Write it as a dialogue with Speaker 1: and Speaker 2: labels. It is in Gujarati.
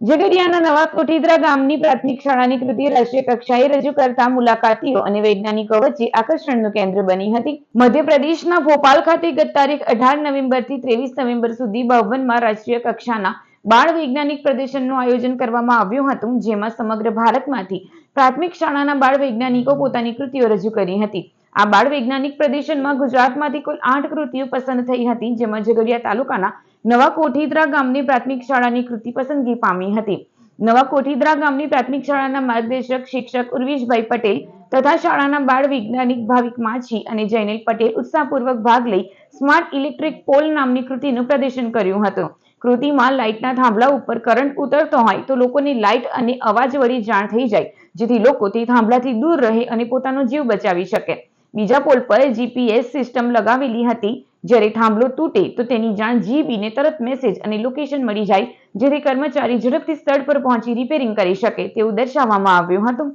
Speaker 1: ઝઘડિયાના નવા કોઠીદરા ગામની પ્રાથમિક શાળાની કૃતિ રાષ્ટ્રીય કક્ષાએ રજૂ કરતા મુલાકાતીઓ અને વૈજ્ઞાનિકો વચ્ચે આકર્ષણનું કેન્દ્ર બની હતી. મધ્યપ્રદેશના ભોપાલ ખાતે ગત તારીખ 18 નવેમ્બરથી 23 નવેમ્બર સુધી 52માં રાષ્ટ્રીય કક્ષાના બાળ વૈજ્ઞાનિક પ્રદર્શનનું આયોજન કરવામાં આવ્યું હતું, જેમાં સમગ્ર ભારતમાંથી પ્રાથમિક શાળાના બાળ વૈજ્ઞાનિકો પોતાની કૃતિઓ રજૂ કરી હતી. આ બાળ વૈજ્ઞાનિક પ્રદર્શનમાં ગુજરાતમાંથી કુલ 8 કૃતિઓ પસંદ થઈ હતી, જેમાં ઝઘડિયા તાલુકાના નવા કોઠીદરા ગામની પ્રાથમિક શાળાની કૃતિ પસંદગી પામી હતી. નવા કોઠીદરા ગામની પ્રાથમિક શાળાના માર્ગદર્શક શિક્ષક ઉર્વિશભાઈ પટેલ તથા શાળાના બાળ વૈજ્ઞાનિક ભાવિક માછી અને જૈનેલ પટેલ ઉત્સાહપૂર્વક ભાગ લઈ સ્માર્ટ ઇલેક્ટ્રિક પોલ નામની કૃતિનું પ્રદર્શન કર્યું હતું. કૃતિમાં લાઇટના થાંભલા ઉપર કરંટ ઉતરતો હોય તો લોકોને લાઇટ અને અવાજ વળી જાણ થઈ જાય, જેથી લોકો તે થાંભલાથી દૂર રહે અને પોતાનો જીવ બચાવી શકે. બીજા પોલ પર જીપીએસ સિસ્ટમ લગાવેલી હતી. જ્યારે થાંભલો તૂટે તો તેની જાણ જીબીને તરત મેસેજ અને લોકેશન મળી જાય, જેથી કર્મચારી ઝડપથી સ્થળ પર પહોંચી રિપેરિંગ કરી શકે તેવું દર્શાવવામાં આવ્યું હતું.